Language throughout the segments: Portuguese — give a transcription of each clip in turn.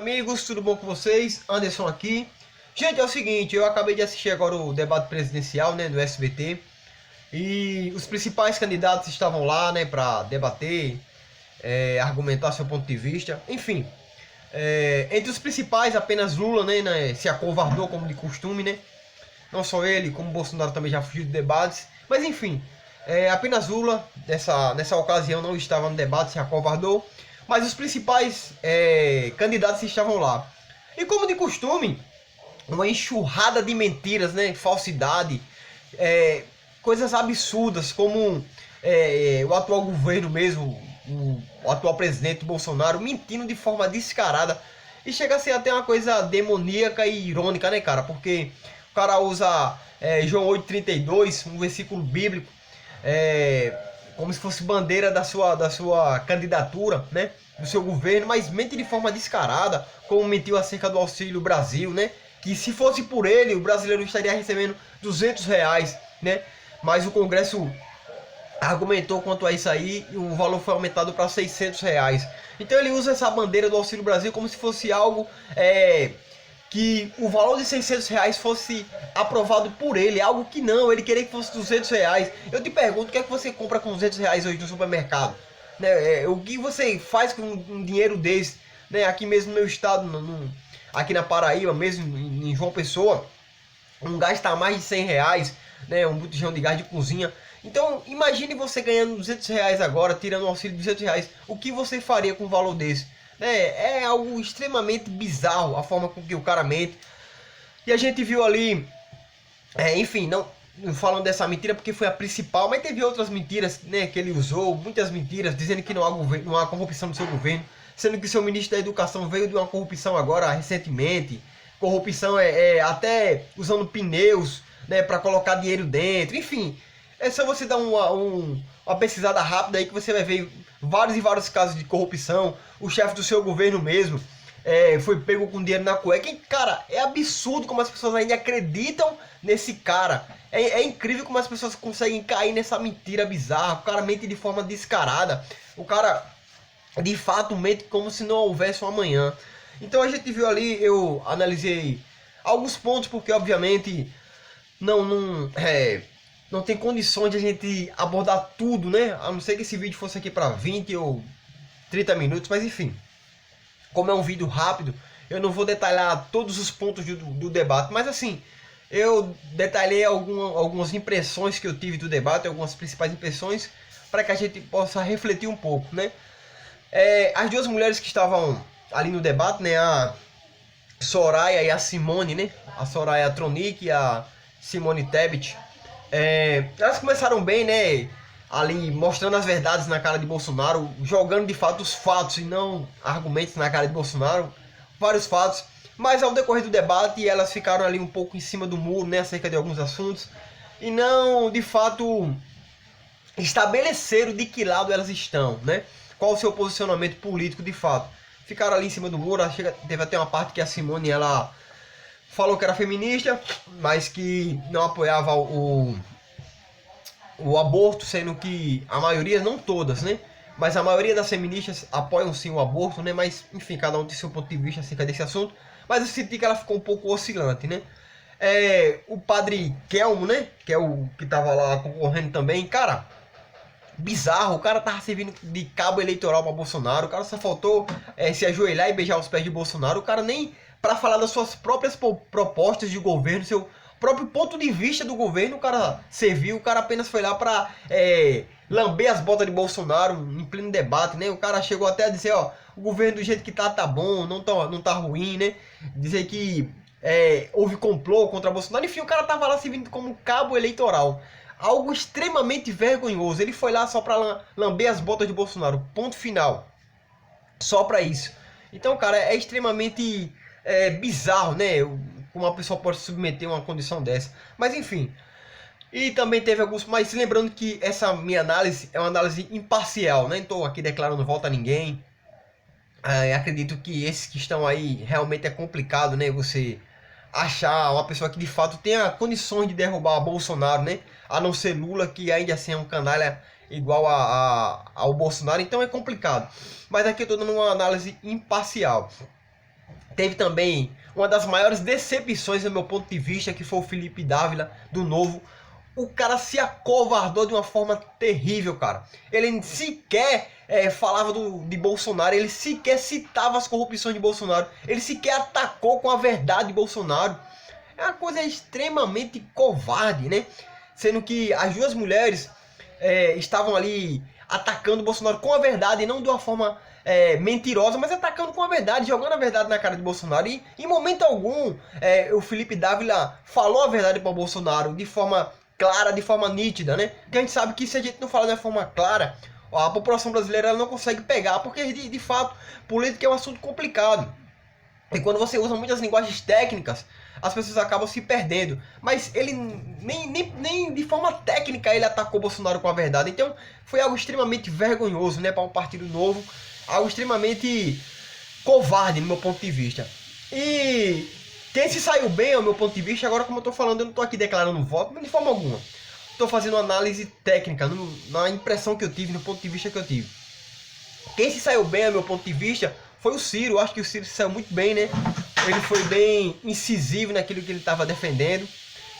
Amigos, tudo bom com vocês? Anderson aqui. Gente, é o seguinte, eu acabei de assistir agora o debate presidencial, né, do SBT. E os principais candidatos estavam lá, né, para debater, argumentar seu ponto de vista. Enfim, entre os principais, apenas Lula, né, se acovardou como de costume, né. Não só ele, como Bolsonaro também já fugiu de debates. Mas enfim, apenas Lula, nessa ocasião, não estava no debate, se acovardou. Mas os principais candidatos estavam lá. E como de costume, uma enxurrada de mentiras, né? Falsidade, coisas absurdas, como o atual governo mesmo, o atual presidente Bolsonaro, mentindo de forma descarada. E chega a ser até uma coisa demoníaca e irônica, né, cara? Porque o cara usa João 8,32, um versículo bíblico, como se fosse bandeira da sua candidatura, né? Do seu governo, mas mente de forma descarada, como mentiu acerca do Auxílio Brasil, né? Que se fosse por ele, o brasileiro estaria recebendo R$ 200, né? Mas o Congresso argumentou quanto a isso aí e o valor foi aumentado para R$ 600. Então ele usa essa bandeira do Auxílio Brasil como se fosse algo que o valor de R$ 600 fosse aprovado por ele, algo que não, ele queria que fosse R$ 200. Eu te pergunto, o que é que você compra com R$ 200 hoje no supermercado? Né? O que você faz com um dinheiro desse? Né? Aqui mesmo no meu estado, aqui na Paraíba, mesmo em João Pessoa, um gás está a mais de R$ 100, né? Um botijão de gás de cozinha. Então imagine você ganhando R$ 200 agora, tirando o auxílio de R$ 200. O que você faria com um valor desse? É algo extremamente bizarro a forma com que o cara mente. E a gente viu ali, enfim, não falando dessa mentira porque foi a principal, mas teve outras mentiras, né, que ele usou, muitas mentiras, dizendo que não há corrupção no seu governo, sendo que o seu ministro da Educação veio de uma corrupção agora recentemente. Corrupção até usando pneus, né, para colocar dinheiro dentro, enfim. É só você dar uma pesquisada rápida aí que você vai ver vários e vários casos de corrupção. O chefe do seu governo mesmo foi pego com dinheiro na cueca. E, cara, é absurdo como as pessoas ainda acreditam nesse cara. É incrível como as pessoas conseguem cair nessa mentira bizarra. O cara mente de forma descarada. O cara, de fato, mente como se não houvesse um amanhã. Então a gente viu ali, eu analisei alguns pontos, porque obviamente não tem condições de a gente abordar tudo, né? A não ser que esse vídeo fosse aqui para 20 ou 30 minutos, mas enfim. Como é um vídeo rápido, eu não vou detalhar todos os pontos do debate, mas assim, eu detalhei algumas impressões que eu tive do debate, algumas principais impressões, para que a gente possa refletir um pouco, né? As duas mulheres que estavam ali no debate, né? A Soraya e a Simone, né? A Soraya Tronic e a Simone Tebet. Elas começaram bem, né? Ali mostrando as verdades na cara de Bolsonaro, jogando de fato os fatos e não argumentos na cara de Bolsonaro, vários fatos. Mas ao decorrer do debate elas ficaram ali um pouco em cima do muro, né, acerca de alguns assuntos e não de fato estabeleceram de que lado elas estão, né? Qual o seu posicionamento político de fato. Ficaram ali em cima do muro. Teve até uma parte que a Simone ela falou que era feminista, mas que não apoiava o aborto, sendo que a maioria, não todas, né? Mas a maioria das feministas apoiam sim o aborto, né? Mas, enfim, cada um tem seu ponto de vista acerca desse assunto. Mas eu senti que ela ficou um pouco oscilante, né? O padre Kelmo, né? Que é o que tava lá concorrendo também. Cara, bizarro. O cara tava servindo de cabo eleitoral para Bolsonaro. O cara só faltou se ajoelhar e beijar os pés de Bolsonaro. O cara nem para falar das suas próprias propostas de governo, seu próprio ponto de vista do governo, o cara serviu. O cara apenas foi lá para lamber as botas de Bolsonaro em pleno debate, né? O cara chegou até a dizer, ó, o governo do jeito que tá bom, não tá ruim, né? Dizer que houve complô contra Bolsonaro. Enfim, o cara tava lá servindo como cabo eleitoral. Algo extremamente vergonhoso. Ele foi lá só para lamber as botas de Bolsonaro. Ponto final. Só para isso. Então, cara, é extremamente bizarro, né? Como uma pessoa pode se submeter a uma condição dessa. Mas enfim. E também teve alguns... Mas lembrando que essa minha análise é uma análise imparcial, né? Não estou aqui declarando voto a ninguém. Acredito que esses que estão aí realmente é complicado, né? Você achar uma pessoa que de fato tenha condições de derrubar Bolsonaro, né? A não ser Lula, que ainda assim é um canalha igual ao Bolsonaro, então é complicado. Mas aqui eu estou dando uma análise imparcial. Teve também uma das maiores decepções do meu ponto de vista, que foi o Felipe Dávila, do Novo. O cara se acovardou de uma forma terrível, cara. Ele sequer falava de Bolsonaro, ele sequer citava as corrupções de Bolsonaro, ele sequer atacou com a verdade de Bolsonaro. É uma coisa extremamente covarde, né? Sendo que as duas mulheres estavam ali atacando o Bolsonaro com a verdade, e não de uma forma mentirosa, mas atacando com a verdade, jogando a verdade na cara de Bolsonaro. E em momento algum o Felipe Dávila falou a verdade para o Bolsonaro de forma clara, de forma nítida, né? Porque a gente sabe que se a gente não falar de uma forma clara, a população brasileira ela não consegue pegar, porque de fato política é um assunto complicado. E quando você usa muitas linguagens técnicas, as pessoas acabam se perdendo. Mas ele nem de forma técnica ele atacou Bolsonaro com a verdade. Então foi algo extremamente vergonhoso, né, para um partido novo. Algo extremamente covarde no meu ponto de vista. E quem se saiu bem, ao meu ponto de vista, agora como eu estou falando, eu não estou aqui declarando voto, de forma alguma. Estou fazendo uma análise técnica, na impressão que eu tive, no ponto de vista que eu tive. Quem se saiu bem, ao meu ponto de vista, foi o Ciro. Eu acho que o Ciro se saiu muito bem, né? Ele foi bem incisivo naquilo que ele estava defendendo.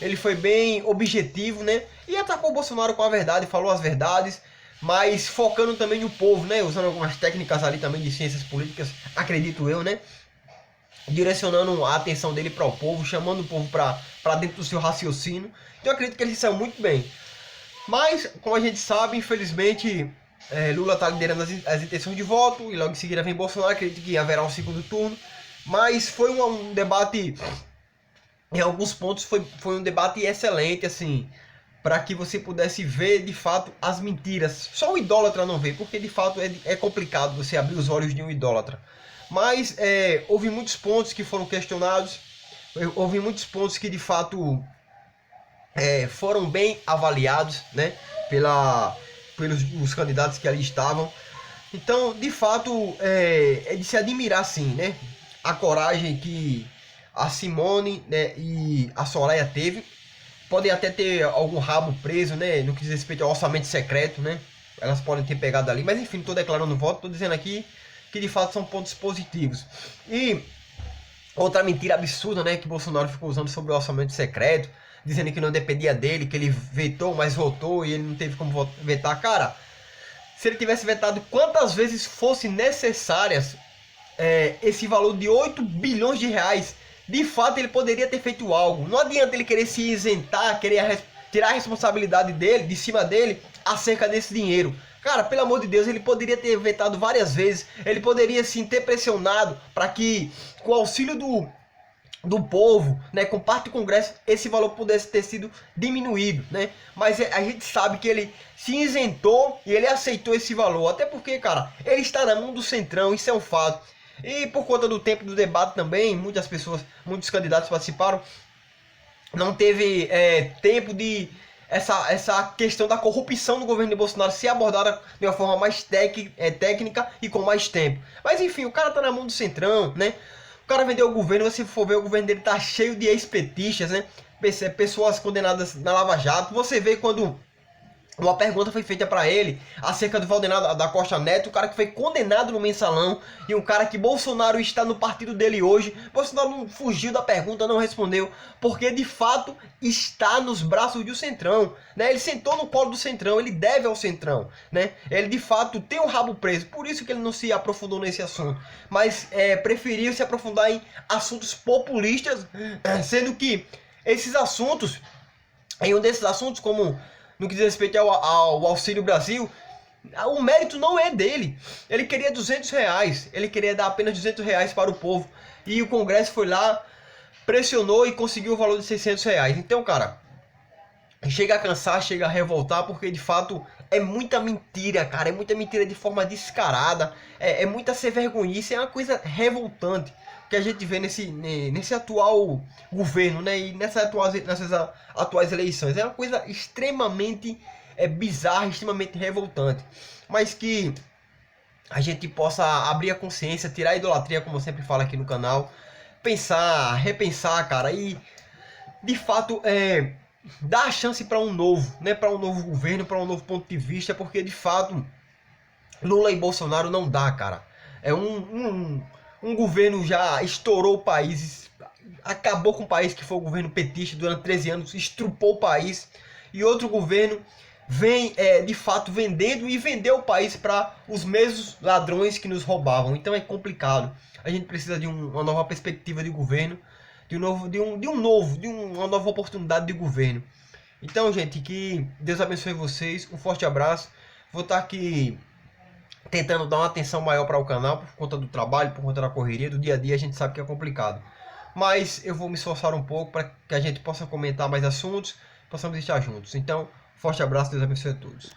Ele foi bem objetivo, né? E atacou o Bolsonaro com a verdade, falou as verdades, mas focando também no povo, né? Usando algumas técnicas ali também de ciências políticas, acredito eu, né? Direcionando a atenção dele para o povo, chamando o povo para dentro do seu raciocínio. Então eu acredito que ele se saiu muito bem. Mas, como a gente sabe, infelizmente, Lula está liderando as intenções de voto e logo em seguida vem Bolsonaro. Acredito que haverá um segundo turno. Mas foi um debate, em alguns pontos, foi um debate excelente, assim, para que você pudesse ver de fato as mentiras. Só o idólatra não vê, porque de fato é complicado você abrir os olhos de um idólatra. Mas houve muitos pontos que foram questionados, houve muitos pontos que de fato foram bem avaliados, né, pelos os candidatos que ali estavam. Então, de fato, é de se admirar, sim, né, a coragem que a Simone, né, e a Soraya teve. Podem até ter algum rabo preso, né, no que diz respeito ao orçamento secreto, né, elas podem ter pegado ali, mas enfim, não estou declarando voto, estou dizendo aqui que de fato são pontos positivos. E outra mentira absurda, né, que Bolsonaro ficou usando sobre o orçamento secreto, dizendo que não dependia dele, que ele vetou, mas votou e ele não teve como vetar. Cara, se ele tivesse vetado quantas vezes fossem necessárias esse valor de 8 bilhões de reais, de fato ele poderia ter feito algo. Não adianta ele querer se isentar, querer tirar a responsabilidade dele, de cima dele, acerca desse dinheiro. Cara, pelo amor de Deus, ele poderia ter vetado várias vezes, ele poderia sim ter pressionado para que, com o auxílio do povo, né, com parte do Congresso, esse valor pudesse ter sido diminuído, né? Mas a gente sabe que ele se isentou e ele aceitou esse valor, até porque, cara, ele está na mão do Centrão, isso é um fato. E por conta do tempo do debate também, muitas pessoas, muitos candidatos participaram, não teve tempo de essa questão da corrupção no governo de Bolsonaro ser abordada de uma forma mais técnica e com mais tempo. Mas enfim, o cara tá na mão do Centrão, né? O cara vendeu o governo, se for ver, o governo dele tá cheio de ex-petistas, né? Pessoas condenadas na Lava Jato. Você vê quando uma pergunta foi feita para ele acerca do Valdemar da Costa Neto, o cara que foi condenado no Mensalão e um cara que Bolsonaro está no partido dele hoje. Bolsonaro não fugiu da pergunta, não respondeu, porque de fato está nos braços do Centrão, né? Ele sentou no colo do Centrão, ele deve ao Centrão, né? Ele de fato tem o rabo preso, por isso que ele não se aprofundou nesse assunto, mas preferiu se aprofundar em assuntos populistas, sendo que esses assuntos, em um desses assuntos, como no que diz respeito ao Auxílio Brasil, o mérito não é dele. Ele queria 200 reais, ele queria dar apenas 200 reais para o povo. E o Congresso foi lá, pressionou e conseguiu o valor de 600 reais. Então, cara, chega a cansar, chega a revoltar, porque de fato é muita mentira, cara. É muita mentira de forma descarada, é muita sem vergonhice, é uma coisa revoltante que a gente vê nesse atual governo, né, e nessas atuais eleições. É uma coisa extremamente bizarra, extremamente revoltante, mas que a gente possa abrir a consciência, tirar a idolatria, como eu sempre falo aqui no canal, pensar, repensar, cara, e de fato dar a chance para um novo, né, para um novo governo, para um novo ponto de vista, porque de fato Lula e Bolsonaro não dá, cara. É Um governo já estourou o país, acabou com o país, que foi o governo petista durante 13 anos, estrupou o país. E outro governo vem de fato vendendo e vendeu o país para os mesmos ladrões que nos roubavam. Então é complicado. A gente precisa de uma nova perspectiva de governo, uma nova oportunidade de governo. Então, gente, que Deus abençoe vocês. Um forte abraço. Vou estar aqui tentando dar uma atenção maior para o canal por conta do trabalho, por conta da correria, do dia a dia. A gente sabe que é complicado. Mas eu vou me esforçar um pouco para que a gente possa comentar mais assuntos, possamos estar juntos. Então, forte abraço, Deus abençoe a todos.